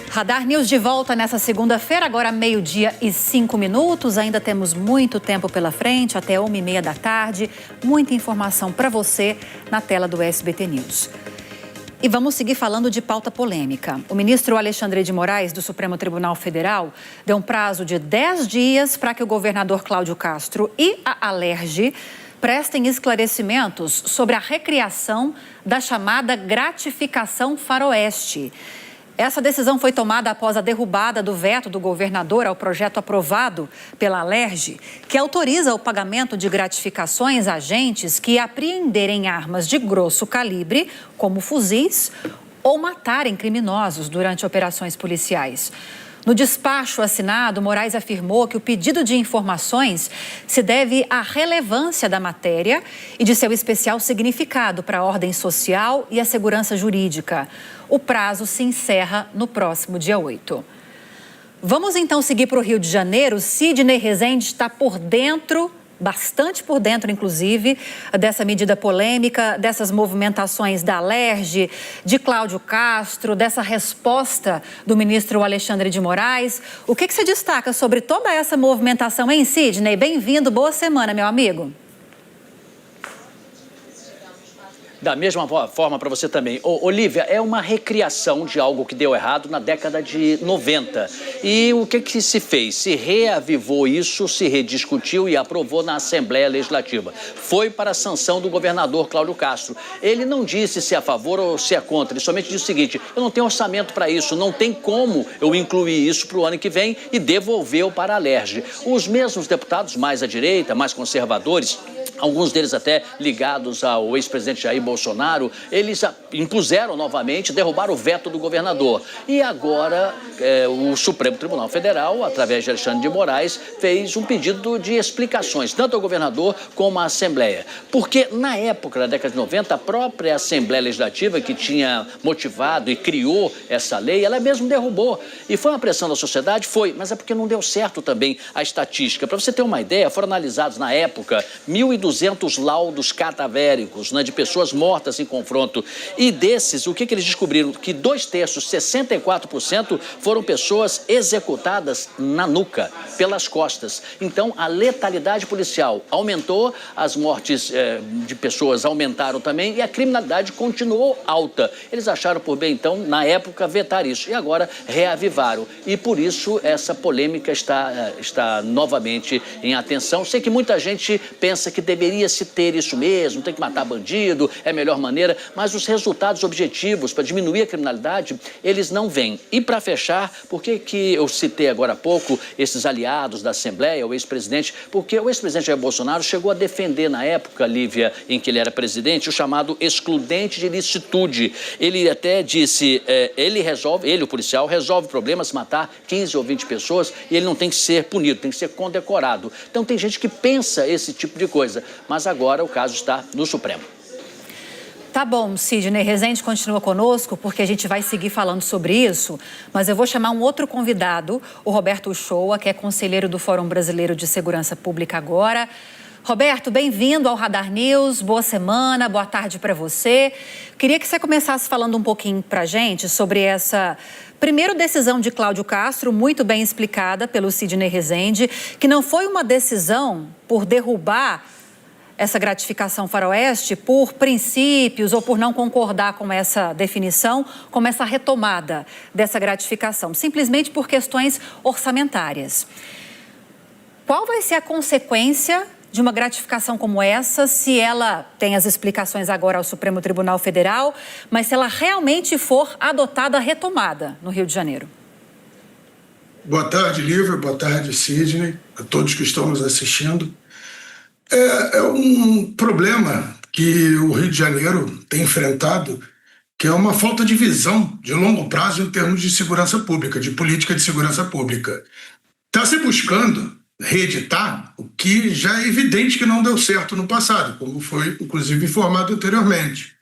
Radar News de volta nessa segunda-feira, agora 12h05. Ainda temos muito tempo pela frente, até 1h30 da tarde. Muita informação para você na tela do SBT News. E vamos seguir falando de pauta polêmica. O ministro Alexandre de Moraes, do Supremo Tribunal Federal, deu um prazo de 10 dias para que o governador Cláudio Castro e a Alerj prestem esclarecimentos sobre a recriação da chamada gratificação faroeste. Essa decisão foi tomada após a derrubada do veto do governador ao projeto aprovado pela Alerj, que autoriza o pagamento de gratificações a agentes que apreenderem armas de grosso calibre, como fuzis, ou matarem criminosos durante operações policiais. No despacho assinado, Moraes afirmou que o pedido de informações se deve à relevância da matéria e de seu especial significado para a ordem social e a segurança jurídica. O prazo se encerra no próximo dia 8. Vamos então seguir para o Rio de Janeiro. Sidney Rezende está por dentro, bastante por dentro, inclusive, dessa medida polêmica, dessas movimentações da Alerj, de Cláudio Castro, dessa resposta do ministro Alexandre de Moraes. O que você destaca sobre toda essa movimentação, hein, Sidney? Bem-vindo, boa semana, meu amigo. Da mesma forma para você também. Olívia, é uma recriação de algo que deu errado na década de 90. E o que se fez? Se reavivou isso, se rediscutiu e aprovou na Assembleia Legislativa. Foi para a sanção do governador Cláudio Castro. Ele não disse se é a favor ou se é contra. Ele somente disse o seguinte: eu não tenho orçamento para isso, não tem como eu incluir isso para o ano que vem, e devolveu para a Alerj. Os mesmos deputados mais à direita, mais conservadores, alguns deles até ligados ao ex-presidente Jair Bolsonaro, eles impuseram novamente, derrubaram o veto do governador. E agora o Supremo Tribunal Federal, através de Alexandre de Moraes, fez um pedido de explicações, tanto ao governador como à Assembleia. Porque na época, na década de 90, a própria Assembleia Legislativa, que tinha motivado e criou essa lei, ela mesmo derrubou. E foi uma pressão da sociedade? Foi, mas é porque não deu certo também a estatística. Para você ter uma ideia, foram analisados na época 1.200 laudos cadavéricos, né, de pessoas mortas em confronto. E desses, o que eles descobriram? Que 2/3, 64%, foram pessoas executadas na nuca, pelas costas. Então, a letalidade policial aumentou, as mortes de pessoas aumentaram também e a criminalidade continuou alta. Eles acharam por bem, então, na época, vetar isso. E agora reavivaram. E por isso essa polêmica está novamente em atenção. Sei que muita gente pensa que deveria se ter isso mesmo, tem que matar bandido, é a melhor maneira, mas os resultados objetivos para diminuir a criminalidade, eles não vêm. E para fechar, por que eu citei agora há pouco esses aliados da Assembleia, o ex-presidente? Porque o ex-presidente Jair Bolsonaro chegou a defender na época, Lívia, em que ele era presidente, o chamado excludente de ilicitude. Ele até disse, ele, o policial, resolve problemas, matar 15 ou 20 pessoas, e ele não tem que ser punido, tem que ser condecorado. Então tem gente que pensa esse tipo de coisa, mas agora o caso está no Supremo. Tá bom, Sidney Rezende continua conosco, porque a gente vai seguir falando sobre isso, mas eu vou chamar um outro convidado, o Roberto Uchoa, que é conselheiro do Fórum Brasileiro de Segurança Pública agora. Roberto, bem-vindo ao Radar News, boa semana, boa tarde para você. Queria que você começasse falando um pouquinho para a gente sobre essa primeira decisão de Cláudio Castro, muito bem explicada pelo Sidney Rezende, que não foi uma decisão por derrubar essa gratificação faroeste por princípios ou por não concordar com essa definição, como essa retomada dessa gratificação, simplesmente por questões orçamentárias. Qual vai ser a consequência de uma gratificação como essa, se ela tem as explicações agora ao Supremo Tribunal Federal, mas se ela realmente for adotada, retomada no Rio de Janeiro? Boa tarde, Lívia. Boa tarde, Sidney, a todos que estão nos assistindo. É um problema que o Rio de Janeiro tem enfrentado, que é uma falta de visão de longo prazo em termos de segurança pública, de política de segurança pública. Está se buscando reeditar o que já é evidente que não deu certo no passado, como foi, inclusive, informado anteriormente.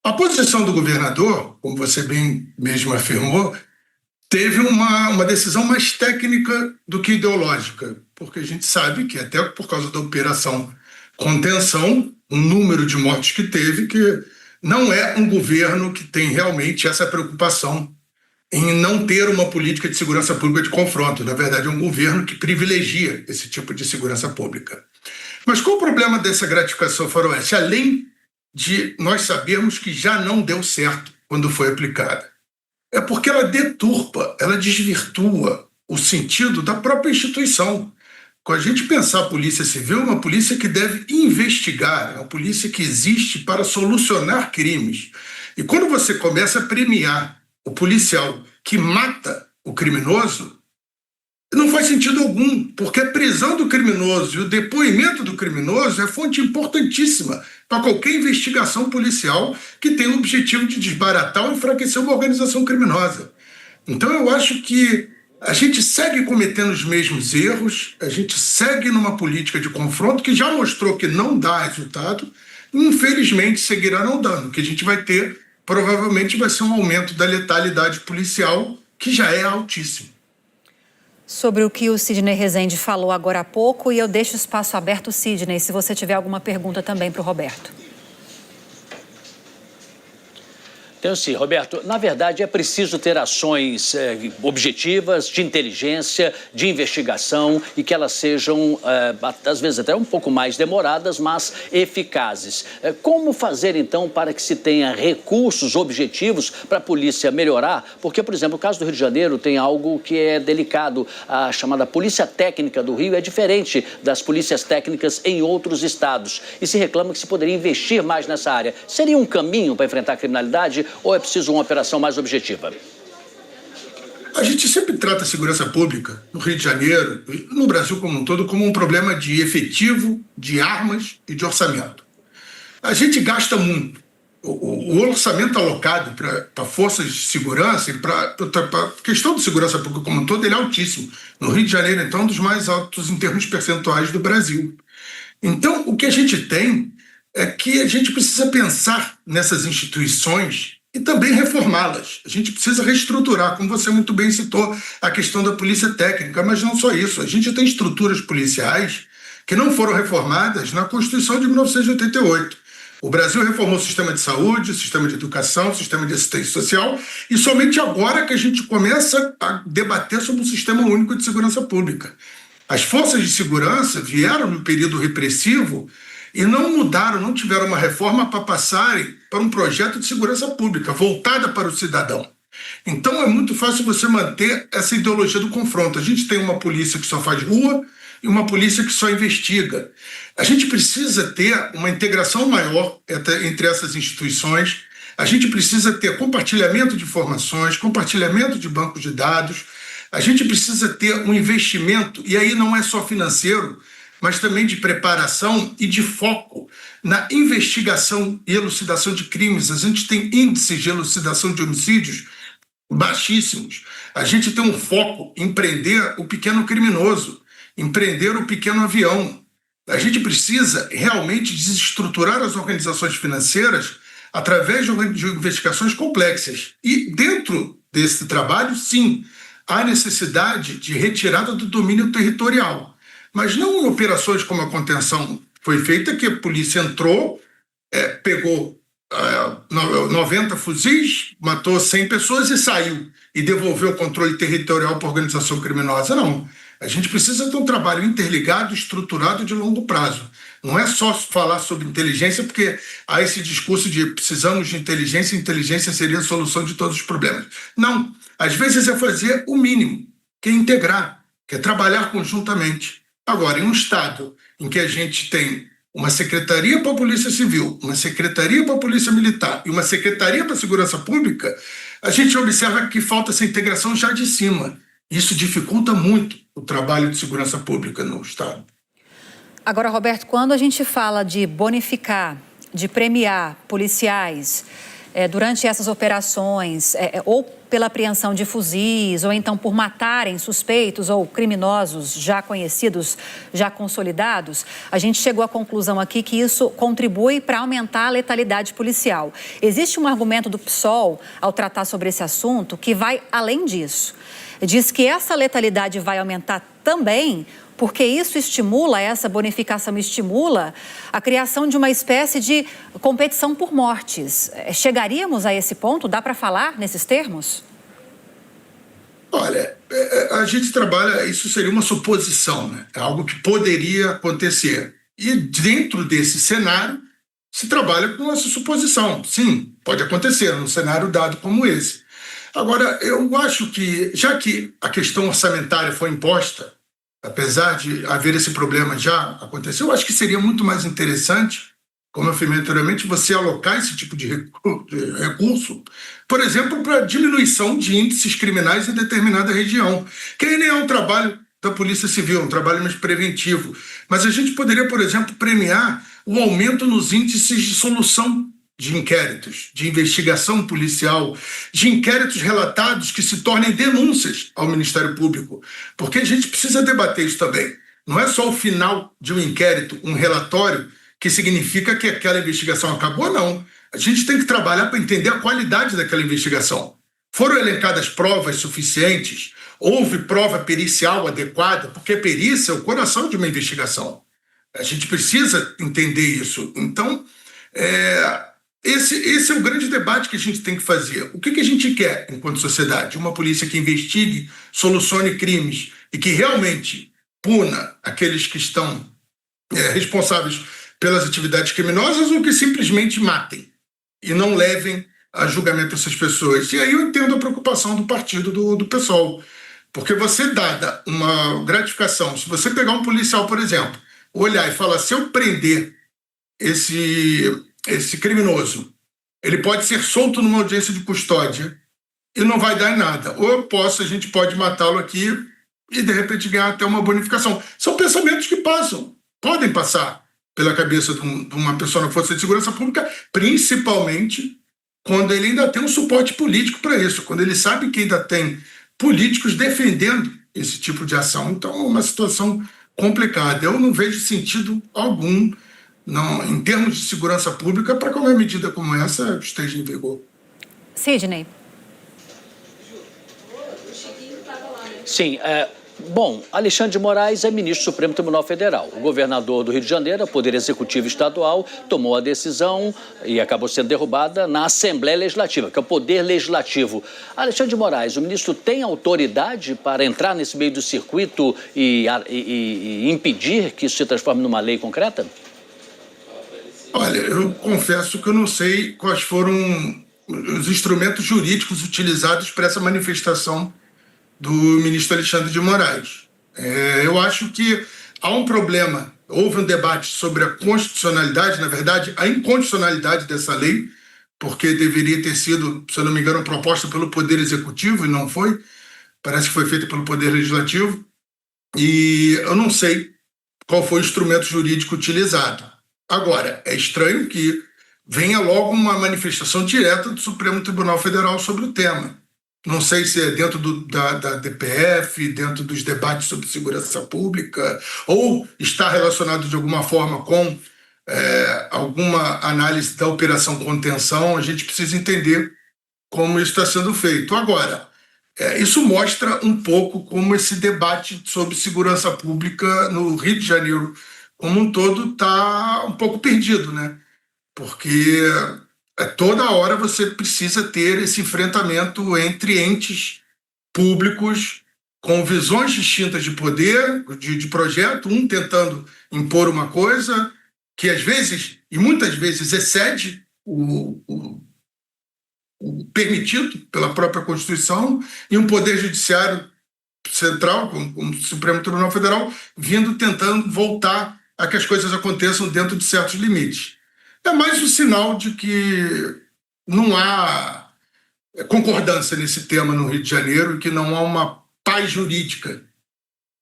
A posição do governador, como você bem mesmo afirmou, teve uma decisão mais técnica do que ideológica, porque a gente sabe que até por causa da operação contenção, o número de mortes que teve, que não é um governo que tem realmente essa preocupação em não ter uma política de segurança pública de confronto. Na verdade, é um governo que privilegia esse tipo de segurança pública. Mas qual o problema dessa gratificação faroeste? Além de nós sabermos que já não deu certo quando foi aplicada. É porque ela deturpa, ela desvirtua o sentido da própria instituição. Quando a gente pensar a Polícia Civil, é uma polícia que deve investigar, é uma polícia que existe para solucionar crimes. E quando você começa a premiar o policial que mata o criminoso, não faz sentido algum, porque a prisão do criminoso e o depoimento do criminoso é fonte importantíssima para qualquer investigação policial que tenha o objetivo de desbaratar ou enfraquecer uma organização criminosa. Então eu acho que a gente segue cometendo os mesmos erros, a gente segue numa política de confronto que já mostrou que não dá resultado e infelizmente seguirá não dando. O que a gente vai ter provavelmente vai ser um aumento da letalidade policial que já é altíssimo. Sobre o que o Sidney Rezende falou agora há pouco, e eu deixo o espaço aberto, Sidney, se você tiver alguma pergunta também para o Roberto. Então, sim, Roberto, na verdade é preciso ter ações objetivas, de inteligência, de investigação e que elas sejam, às vezes até um pouco mais demoradas, mas eficazes. Como fazer, então, para que se tenha recursos objetivos para a polícia melhorar? Porque, por exemplo, o caso do Rio de Janeiro tem algo que é delicado. A chamada Polícia Técnica do Rio é diferente das polícias técnicas em outros estados. E se reclama que se poderia investir mais nessa área. Seria um caminho para enfrentar a criminalidade? Ou é preciso uma operação mais objetiva? A gente sempre trata a segurança pública no Rio de Janeiro e no Brasil como um todo como um problema de efetivo, de armas e de orçamento. A gente gasta muito. O orçamento alocado para forças de segurança e para a questão de segurança pública como um todo, ele é altíssimo. No Rio de Janeiro, então, é um dos mais altos em termos percentuais do Brasil. Então, o que a gente tem é que a gente precisa pensar nessas instituições e também reformá-las. A gente precisa reestruturar, como você muito bem citou, a questão da polícia técnica, mas não só isso. A gente tem estruturas policiais que não foram reformadas na Constituição de 1988. O Brasil reformou o sistema de saúde, o sistema de educação, o sistema de assistência social, e somente agora que a gente começa a debater sobre o Sistema Único de Segurança Pública. As forças de segurança vieram no período repressivo e não mudaram, não tiveram uma reforma para passarem para um projeto de segurança pública, voltada para o cidadão. Então é muito fácil você manter essa ideologia do confronto. A gente tem uma polícia que só faz rua e uma polícia que só investiga. A gente precisa ter uma integração maior entre essas instituições, a gente precisa ter compartilhamento de informações, compartilhamento de bancos de dados, a gente precisa ter um investimento, e aí não é só financeiro, mas também de preparação e de foco na investigação e elucidação de crimes. A gente tem índices de elucidação de homicídios baixíssimos. A gente tem um foco em prender o pequeno criminoso, em prender o pequeno avião. A gente precisa realmente desestruturar as organizações financeiras através de investigações complexas. E dentro desse trabalho, sim, há necessidade de retirada do domínio territorial. Mas não em operações como a contenção foi feita, que a polícia entrou, pegou 90 fuzis, matou 100 pessoas e saiu, e devolveu o controle territorial para a organização criminosa. Não. A gente precisa ter um trabalho interligado, estruturado de longo prazo. Não é só falar sobre inteligência, porque há esse discurso de precisamos de inteligência, inteligência seria a solução de todos os problemas. Não. Às vezes é fazer o mínimo, que é integrar, que é trabalhar conjuntamente. Agora, em um estado em que a gente tem uma secretaria para a Polícia Civil, uma secretaria para a Polícia Militar e uma secretaria para a Segurança Pública, a gente observa que falta essa integração já de cima. Isso dificulta muito o trabalho de segurança pública no estado. Agora, Roberto, quando a gente fala de bonificar, de premiar policiais durante essas operações, ou pela apreensão de fuzis, ou então por matarem suspeitos ou criminosos já conhecidos, já consolidados, a gente chegou à conclusão aqui que isso contribui para aumentar a letalidade policial. Existe um argumento do PSOL, ao tratar sobre esse assunto, que vai além disso. Diz que essa letalidade vai aumentar também porque isso estimula, essa bonificação estimula a criação de uma espécie de competição por mortes. Chegaríamos a esse ponto? Dá para falar nesses termos? Olha, a gente trabalha, isso seria uma suposição, né? É algo que poderia acontecer. E dentro desse cenário, se trabalha com essa suposição. Sim, pode acontecer num cenário dado como esse. Agora, eu acho que, já que a questão orçamentária foi imposta, apesar de haver esse problema já acontecer, eu acho que seria muito mais interessante, como eu falei anteriormente, você alocar esse tipo de recurso, por exemplo, para diminuição de índices criminais em determinada região, que aí nem é um trabalho da Polícia Civil, um trabalho mais preventivo. Mas a gente poderia, por exemplo, premiar o aumento nos índices de solução de inquéritos, de investigação policial, de inquéritos relatados que se tornem denúncias ao Ministério Público. Porque a gente precisa debater isso também. Não é só o final de um inquérito, um relatório, que significa que aquela investigação acabou, não. A gente tem que trabalhar para entender a qualidade daquela investigação. Foram elencadas provas suficientes? Houve prova pericial adequada? Porque perícia é o coração de uma investigação. A gente precisa entender isso. Então, esse é o grande debate que a gente tem que fazer. O que a gente quer enquanto sociedade? Uma polícia que investigue, solucione crimes e que realmente puna aqueles que estão responsáveis pelas atividades criminosas ou que simplesmente matem e não levem a julgamento essas pessoas. E aí eu entendo a preocupação do partido do PSOL. Porque você, dada uma gratificação, se você pegar um policial, por exemplo, olhar e falar, se eu prender esse criminoso, ele pode ser solto numa audiência de custódia e não vai dar em nada. Ou a gente pode matá-lo aqui e, de repente, ganhar até uma bonificação. São pensamentos que podem passar pela cabeça de uma pessoa na Força de Segurança Pública, principalmente quando ele ainda tem um suporte político para isso, quando ele sabe que ainda tem políticos defendendo esse tipo de ação. Então, é uma situação complicada. Eu não vejo sentido algum, não, em termos de segurança pública, para que uma medida como essa esteja em vigor. Sidney. Sim, bom, Alexandre de Moraes é ministro do Supremo Tribunal Federal. O governador do Rio de Janeiro, o Poder Executivo Estadual, tomou a decisão e acabou sendo derrubada na Assembleia Legislativa, que é o Poder Legislativo. Alexandre de Moraes, o ministro tem autoridade para entrar nesse meio do circuito e impedir que isso se transforme numa lei concreta? Olha, eu confesso que eu não sei quais foram os instrumentos jurídicos utilizados para essa manifestação do ministro Alexandre de Moraes. Eu acho que há um problema, houve um debate sobre a constitucionalidade, na verdade, a inconstitucionalidade dessa lei, porque deveria ter sido, se eu não me engano, proposta pelo Poder Executivo e não foi, parece que foi feita pelo Poder Legislativo, e eu não sei qual foi o instrumento jurídico utilizado. Agora, é estranho que venha logo uma manifestação direta do Supremo Tribunal Federal sobre o tema. Não sei se é dentro da DPF, dentro dos debates sobre segurança pública, ou está relacionado de alguma forma com alguma análise da operação contenção. A gente precisa entender como isso está sendo feito. Agora, isso mostra um pouco como esse debate sobre segurança pública no Rio de Janeiro como um todo está um pouco perdido, né? Porque toda hora você precisa ter esse enfrentamento entre entes públicos com visões distintas de poder, de projeto, um tentando impor uma coisa que às vezes, e muitas vezes, excede o permitido pela própria Constituição, e um poder judiciário central, como o Supremo Tribunal Federal, tentando voltar a que as coisas aconteçam dentro de certos limites. É mais um sinal de que não há concordância nesse tema no Rio de Janeiro e que não há uma paz jurídica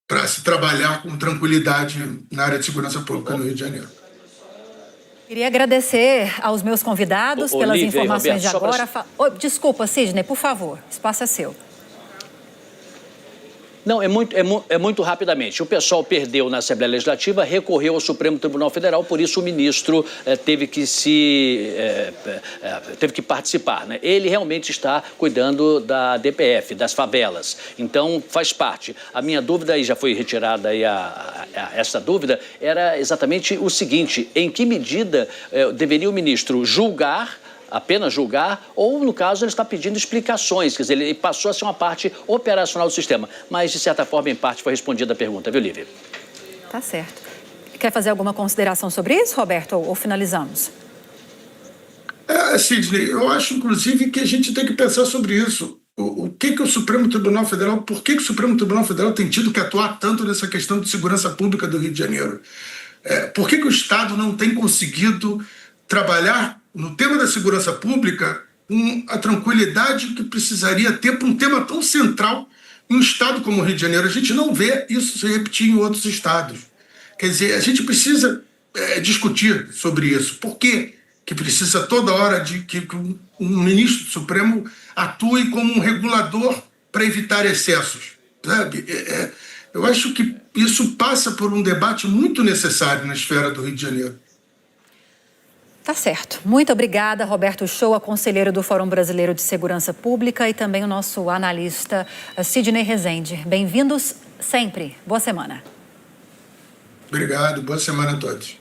para se trabalhar com tranquilidade na área de segurança pública no Rio de Janeiro. Queria agradecer aos meus convidados pelas Olívia, informações Roberto, de agora. Desculpa, Sidney, por favor, o espaço é seu. Não, é muito rapidamente. O pessoal perdeu na Assembleia Legislativa, recorreu ao Supremo Tribunal Federal, por isso o ministro teve que participar, né? Ele realmente está cuidando da DPF, das favelas. Então, faz parte. A minha dúvida, e já foi retirada aí essa dúvida, era exatamente o seguinte: em que medida deveria o ministro julgar apenas julgar ou, no caso, ele está pedindo explicações. Quer dizer, ele passou a ser uma parte operacional do sistema. Mas, de certa forma, em parte, foi respondida a pergunta, viu, Lívia? Tá certo. Quer fazer alguma consideração sobre isso, Roberto, ou finalizamos? Sidney, eu acho, inclusive, que a gente tem que pensar sobre isso. O que o Supremo Tribunal Federal, por que o Supremo Tribunal Federal tem tido que atuar tanto nessa questão de segurança pública do Rio de Janeiro? Por que o Estado não tem conseguido trabalhar no tema da segurança pública com a tranquilidade que precisaria ter para um tema tão central em um estado como o Rio de Janeiro? A gente não vê isso se repetir em outros estados. Quer dizer, a gente precisa discutir sobre isso. Por que precisa toda hora de que um ministro do Supremo atue como um regulador para evitar excessos, sabe? Eu acho que isso passa por um debate muito necessário na esfera do Rio de Janeiro. Tá certo. Muito obrigada, Roberto Shoa, conselheiro do Fórum Brasileiro de Segurança Pública, e também o nosso analista Sidney Rezende. Bem-vindos sempre. Boa semana. Obrigado. Boa semana a todos.